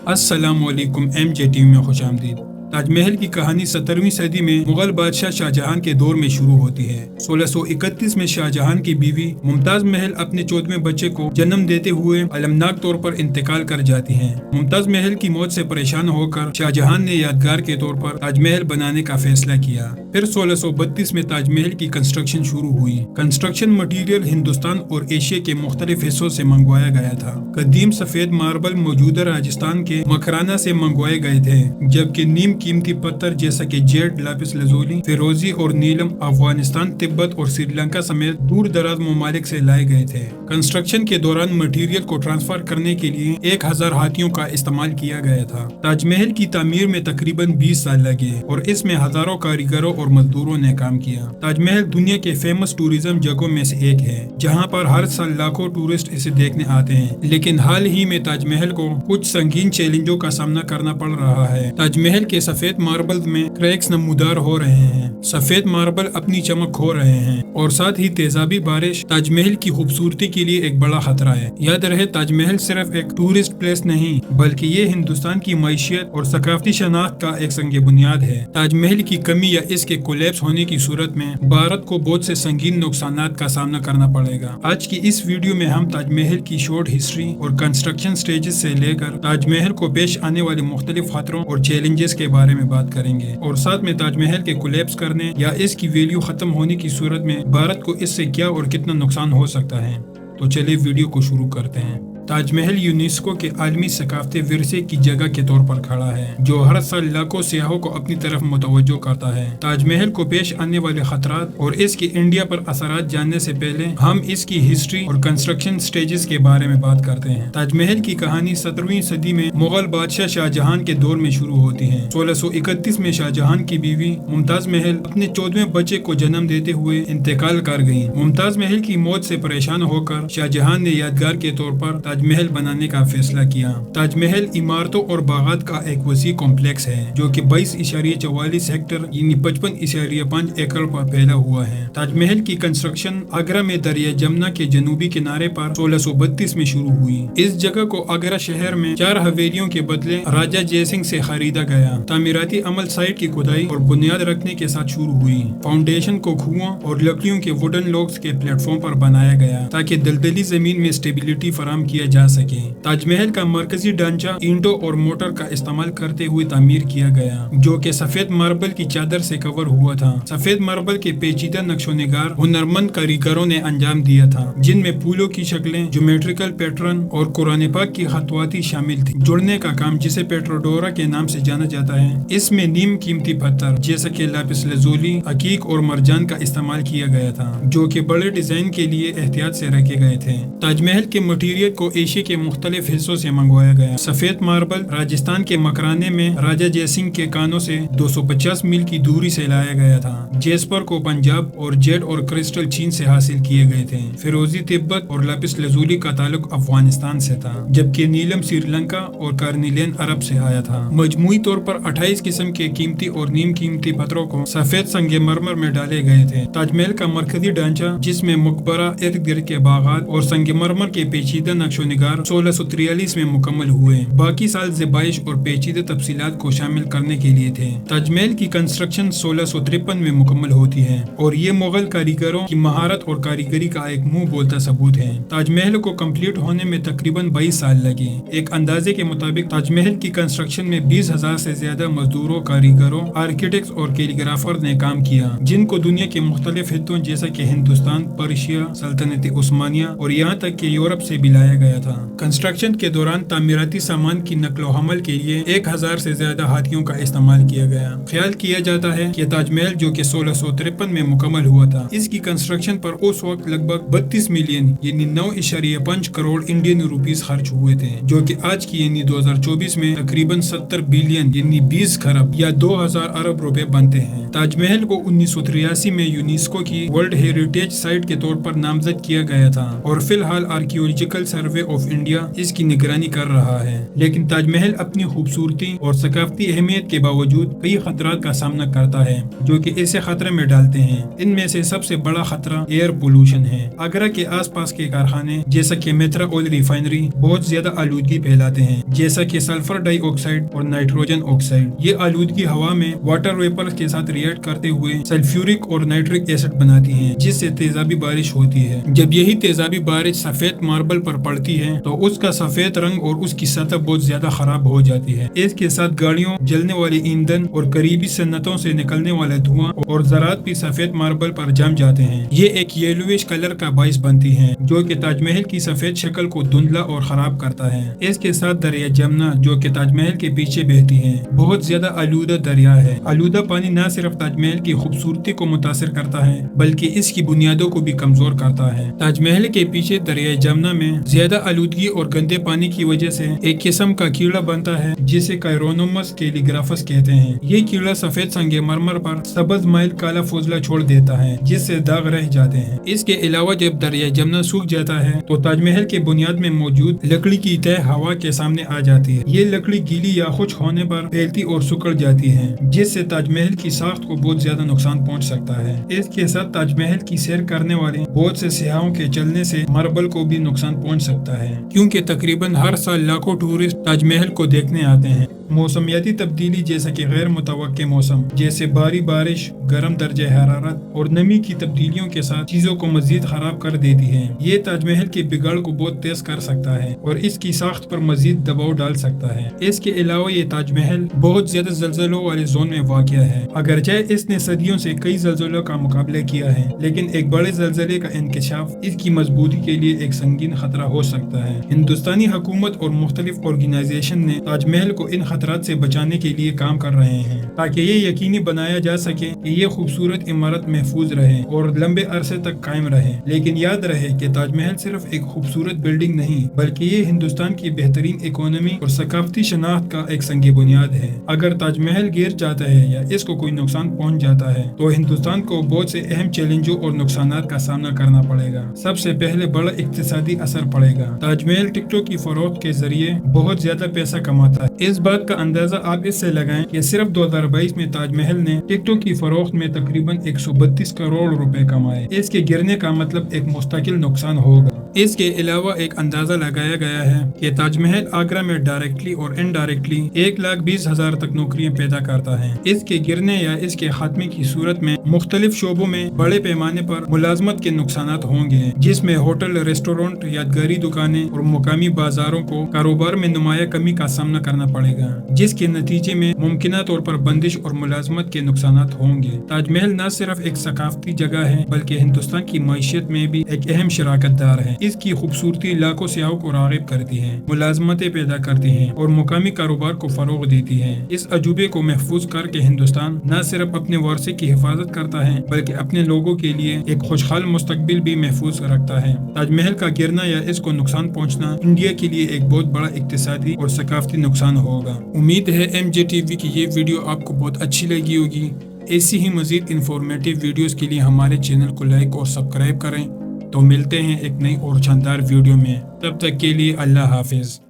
السلام علیکم M J T V میں خوش آمدید۔ تاج محل کی کہانی 17ویں صدی میں مغل بادشاہ شاہجہان کے دور میں شروع ہوتی ہے۔ 1631 میں شاہجہان کی بیوی ممتاز محل اپنے 14ویں بچے کو جنم دیتے ہوئے المناک طور پر انتقال کر جاتی ہیں۔ ممتاز محل کی موت سے پریشان ہو کر شاہجہان نے یادگار کے طور پر تاج محل بنانے کا فیصلہ کیا۔ پھر 1632 میں تاج محل کی کنسٹرکشن شروع ہوئی۔ کنسٹرکشن مٹیریل ہندوستان اور ایشیا کے مختلف حصوں سے منگوایا گیا تھا۔ قدیم سفید ماربل موجودہ راجستھان کے مکرانہ سے منگوائے گئے تھے، جبکہ نیم قیمتی پتھر جیسا کہ جیڈ، لاپس لازولی، فیروزی اور نیلم افغانستان، تبت اور سری لنکا سمیت دور دراز ممالک سے لائے گئے تھے۔ کنسٹرکشن کے دوران مٹیریل کو ٹرانسفر کرنے کے لیے 1000 ہاتھیوں کا استعمال کیا گیا تھا۔ تاج محل کی تعمیر میں تقریباً 20 سال لگے اور اس میں ہزاروں کاریگروں اور مزدوروں نے کام کیا۔ تاج محل دنیا کے فیمس ٹوریزم جگہوں میں سے ایک ہے، جہاں پر ہر سال لاکھوں ٹورسٹ اسے دیکھنے آتے ہیں، لیکن حال ہی میں تاج محل کو کچھ سنگین چیلنجوں کا سامنا کرنا پڑ رہا ہے۔ تاج محل کے سفید ماربل میں کریکس نمودار ہو رہے ہیں، سفید ماربل اپنی چمک کھو رہے ہیں، اور ساتھ ہی تیزابی بارش تاج محل کی خوبصورتی کے لیے ایک بڑا خطرہ ہے۔ یاد رہے، تاج محل صرف ایک ٹورسٹ پلیس نہیں، بلکہ یہ ہندوستان کی معیشت اور ثقافتی شناخت کا ایک سنگ بنیاد ہے۔ تاج محل کی کمی یا اس کے کولیپس ہونے کی صورت میں بھارت کو بہت سے سنگین نقصانات کا سامنا کرنا پڑے گا۔ آج کی اس ویڈیو میں ہم تاج محل کی شارٹ ہسٹری اور کنسٹرکشن سٹیجز سے لے کر تاج محل کو پیش آنے والے مختلف خطروں اور چیلنجز کے بارے میں بات کریں گے، اور ساتھ میں تاج محل کے کولیپس کرنے یا اس کی ویلیو ختم ہونے کی صورت میں بھارت کو اس سے کیا اور کتنا نقصان ہو سکتا ہے۔ تو چلیے ویڈیو کو شروع کرتے ہیں۔ تاج محل یونیسکو کے عالمی ثقافتی ورثے کی جگہ کے طور پر کھڑا ہے، جو ہر سال لاکھوں سیاحوں کو اپنی طرف متوجہ کرتا ہے۔ تاج محل کو پیش آنے والے خطرات اور اس کے انڈیا پر اثرات جاننے سے پہلے ہم اس کی ہسٹری اور کنسٹرکشن سٹیجز کے بارے میں بات کرتے ہیں۔ تاج محل کی کہانی 17ویں صدی میں مغل بادشاہ شاہجہان کے دور میں شروع ہوتی ہے۔ 1631 میں شاہجہان کی بیوی ممتاز محل اپنے 14ویں بچے کو جنم دیتے ہوئے انتقال کر گئیں۔ ممتاز محل کی موت سے پریشان ہو کر شاہجہان نے یادگار کے طور پر تاج محل بنانے کا فیصلہ کیا۔ تاج محل عمارتوں اور باغات کا ایک وسیع کمپلیکس ہے، جو کہ 22.44 ہیکٹر یعنی 55.5 ایکڑ پر پھیلا ہوا ہے۔ تاج محل کی کنسٹرکشن آگرہ میں دریا جمنا کے جنوبی کنارے پر 1632 میں شروع ہوئی۔ اس جگہ کو آگرہ شہر میں 4 حویلیوں کے بدلے راجہ جے سنگھ سے خریدا گیا۔ تعمیراتی عمل سائٹ کی کھدائی اور بنیاد رکھنے کے ساتھ شروع ہوئی۔ فاؤنڈیشن کو کھوؤں اور لکڑیوں کے ووڈن لوگس کے پلیٹ فارم پر بنایا گیا تاکہ دلدلی زمین میں اسٹیبلٹی فراہم کیا جا سکے۔ تاج محل کا مرکزی ڈھانچہ اینٹوں اور موٹر کا استعمال کرتے ہوئے تعمیر کیا گیا، جو کہ سفید ماربل کی چادر سے کور ہوا تھا۔ سفید ماربل کے پیچیدہ نقش و نگار ہنرمند کاریگروں نے انجام دیا تھا، جن میں پھولوں کی شکلیں، جیومیٹریکل پیٹرن اور قرآن پاک کی خطواتی شامل تھی۔ جڑنے کا کام، جسے پیٹروڈورا کے نام سے جانا جاتا ہے، اس میں نیم قیمتی پتھر جیسا کہ لاپس لازولی، عقیق اور مرجان کا استعمال کیا گیا تھا، جو کہ بڑے ڈیزائن کے لیے احتیاط سے رکھے گئے تھے۔ تاج محل کے مٹیریل کو ایشیا کے مختلف حصوں سے منگوایا گیا۔ سفید ماربل راجستھان کے مکرانے میں راجہ جے سنگھ کے کانوں سے 250 میل کی دوری سے لایا گیا تھا۔ جیسپر کو پنجاب اور جیڈ اور کرسٹل چین سے حاصل کیے گئے تھے۔ فیروزی تبت اور لاپس لازولی کا تعلق افغانستان سے تھا، جبکہ نیلم سری لنکا اور کارنیلین عرب سے آیا تھا۔ مجموعی طور پر 28 قسم کے قیمتی اور نیم قیمتی پتھروں کو سفید سنگ مرمر میں ڈالے گئے تھے۔ تاج محل کا مرکزی ڈھانچہ، جس میں مقبرہ، ارد گرد کے باغات اور سنگ مرمر کے پیچیدہ نقش و نگار 1643 میں مکمل ہوئے۔ باقی سال زیبائش اور پیچیدہ تفصیلات کو شامل کرنے کے لیے تھے۔ تاج محل کی کنسٹرکشن 1653 میں مکمل ہوتی ہے، اور یہ مغل کاریگروں کی مہارت اور کاریگری کا ایک منہ بولتا ثبوت ہے۔ تاج محل کو کمپلیٹ ہونے میں تقریباً 22 سال لگے۔ ایک اندازے کے مطابق تاج محل کی کنسٹرکشن میں 20,000 سے زیادہ مزدوروں، کاریگروں، آرکیٹیکٹس اور کیلیگرافر نے کام کیا، جن کو دنیا کے مختلف خطوں جیسا کہ ہندوستان، پرشیا، سلطنت عثمانیہ اور یہاں تک کہ یورپ سے بھی لایا گیا تھا۔ کنسٹرکشن کے دوران تعمیراتی سامان کی نقل و حمل کے لیے 1000 سے زیادہ ہاتھیوں کا استعمال کیا گیا۔ خیال کیا جاتا ہے کہ تاج محل، جو کہ 1653 میں مکمل ہوا تھا، اس کی کنسٹرکشن پر اس وقت لگ بھگ 32 ملین یعنی 9.5 کروڑ انڈین روپیز خرچ ہوئے تھے، جو کہ آج کی یعنی 2024 میں تقریباً 70 بلین یعنی 20 خرب یا 2000 ارب روپے بنتے ہیں۔ تاج محل کو 1983 میں یونیسکو کی ورلڈ ہیریٹیج سائٹ کے طور پر نامزد کیا گیا تھا، اور فی الحال archaeological survey survey of India اس کی نگرانی کر رہا ہے، لیکن تاج محل اپنی خوبصورتی اور ثقافتی اہمیت کے باوجود کئی خطرات کا سامنا کرتا ہے جو کہ اسے خطرے میں ڈالتے ہیں۔ ان میں سے سب سے بڑا خطرہ ایئر پولوشن ہے۔ آگرہ کے آس پاس کے کارخانے جیسا کہ میترا آئل ریفائنری بہت زیادہ آلودگی پھیلاتے ہیں، جیسا کہ سلفر ڈائی آکسائڈ اور نائٹروجن آکسائڈ۔ یہ آلودگی ہوا میں واٹر ویپر کے ساتھ ریئیکٹ کرتے ہوئے سلفیورک اور نائٹرک ایسڈ بناتی ہیں، جس سے تیزابی بارش ہوتی ہے۔ جب یہی تیزابی بارش سفید ماربل پر پڑتی ہے تو اس کا سفید رنگ اور اس کی سطح بہت زیادہ خراب ہو جاتی ہے۔ اس کے ساتھ گاڑیوں، جلنے والی ایندھن اور قریبی صنعتوں سے نکلنے والا دھواں اور ذرات بھی سفید ماربل پر جم جاتے ہیں۔ یہ ایک یلوش کلر کا باعث بنتی ہیں جو کہ تاج محل کی سفید شکل کو دھندلا اور خراب کرتا ہے۔ اس کے ساتھ دریا جمنا جو کہ تاج محل کے پیچھے بہتی ہے بہت زیادہ آلودہ دریا ہے۔ آلودہ پانی نہ صرف تاج محل کی خوبصورتی کو متاثر کرتا ہے بلکہ اس کی بنیادوں کو بھی کمزور کرتا ہے۔ تاج محل کے پیچھے دریائے جمنا میں زیادہ آلودگی اور گندے پانی کی وجہ سے ایک قسم کا کیڑا بنتا ہے جسے کائرونومس کیلیگرافس کہتے ہیں۔ یہ کیڑا سفید سنگ مرمر پر سبز مائل کالا فوزلہ چھوڑ دیتا ہے جس سے داغ رہ جاتے ہیں۔ اس کے علاوہ جب دریائے جمنا سوکھ جاتا ہے تو تاج محل کے بنیاد میں موجود لکڑی کی تہ ہوا کے سامنے آ جاتی ہے۔ یہ لکڑی گیلی یا خشک ہونے پر پھیلتی اور سکڑ جاتی ہے جس سے تاج محل کی ساخت کو بہت زیادہ نقصان پہنچ سکتا ہے۔ اس کے ساتھ تاج محل کی سیر کرنے والے بہت سے سیاحوں کے چلنے سے ماربل کو بھی نقصان پہنچ سکتا ہے، کیونکہ تقریباً ہر سال لاکھوں ٹورسٹ تاج محل کو دیکھنے آتے ہیں۔ موسمیاتی تبدیلی جیسا کہ غیر متوقع موسم جیسے بھاری بارش، گرم درجہ حرارت اور نمی کی تبدیلیوں کے ساتھ چیزوں کو مزید خراب کر دیتی ہے۔ یہ تاج محل کے بگاڑ کو بہت تیز کر سکتا ہے اور اس کی ساخت پر مزید دباؤ ڈال سکتا ہے۔ اس کے علاوہ یہ تاج محل بہت زیادہ زلزلوں والے زون میں واقع ہے۔ اگرچہ اس نے صدیوں سے کئی زلزلوں کا مقابلہ کیا ہے، لیکن ایک بڑے زلزلے کا انکشاف اس کی مضبوطی کے لیے ایک سنگین خطرہ ہو سکتا ہے۔ ہندوستانی حکومت اور مختلف آرگنائزیشن نے تاج محل کو ان خطرات سے بچانے کے لیے کام کر رہے ہیں تاکہ یہ یقینی بنایا جا سکے کہ یہ خوبصورت عمارت محفوظ رہے اور لمبے عرصے تک قائم رہے۔ لیکن یاد رہے کہ تاج محل صرف ایک خوبصورت بلڈنگ نہیں بلکہ یہ ہندوستان کی بہترین اکانومی اور ثقافتی شناخت کا ایک سنگ بنیاد ہے۔ اگر تاج محل گر جاتا ہے یا اس کو کوئی نقصان پہنچ جاتا ہے تو ہندوستان کو بہت سے اہم چیلنجوں اور نقصانات کا سامنا کرنا پڑے گا۔ سب سے پہلے بڑا اقتصادی اثر پڑے گا۔ تاج محل ٹکٹوں کی فروخت کے ذریعے بہت زیادہ پیسہ کماتا ہے۔ اس بات کا اندازہ آپ اس سے لگائیں کہ صرف 2022 میں تاج محل نے ٹکٹوں کی فروخت میں تقریباً 132 کروڑ روپے کمائے۔ اس کے گرنے کا مطلب ایک مستقل نقصان ہوگا۔ اس کے علاوہ ایک اندازہ لگایا گیا ہے کہ تاج محل آگرہ میں ڈائریکٹلی اور انڈائریکٹلی 1,20,000 تک نوکریاں پیدا کرتا ہے۔ اس کے گرنے یا اس کے خاتمے کی صورت میں مختلف شعبوں میں بڑے پیمانے پر ملازمت کے نقصانات ہوں گے، جس میں ہوٹل، ریسٹورنٹ، یادگاری دکانیں اور مقامی بازاروں کو کاروبار میں نمایاں کمی کا سامنا کرنا پڑے گا، جس کے نتیجے میں ممکنہ طور پر بندش اور ملازمت کے نقصانات ہوں گے۔ تاج محل نہ صرف ایک ثقافتی جگہ ہے بلکہ ہندوستان کی معیشت میں بھی ایک اہم شراکت دار ہے۔ اس کی خوبصورتی لاکھوں سیاحوں کو راغب کرتی ہے، ملازمتیں پیدا کرتی ہیں اور مقامی کاروبار کو فروغ دیتی ہے۔ اس عجوبے کو محفوظ کر کے ہندوستان نہ صرف اپنے ورثے کی حفاظت کرتا ہے بلکہ اپنے لوگوں کے لیے ایک خوشحال مستقبل بھی محفوظ رکھتا ہے۔ تاج محل کا گرنا یا اس کو نقصان پہنچنا انڈیا کے لیے ایک بہت بڑا اقتصادی اور ثقافتی نقصان ہوگا۔ امید ہے MJTV کی یہ ویڈیو آپ کو بہت اچھی لگی ہوگی۔ ایسی ہی مزید انفارمیٹیو ویڈیوز کے لیے ہمارے چینل کو لائک اور سبسکرائب کریں۔ تو ملتے ہیں ایک نئی اور شاندار ویڈیو میں، تب تک کے لیے اللہ حافظ۔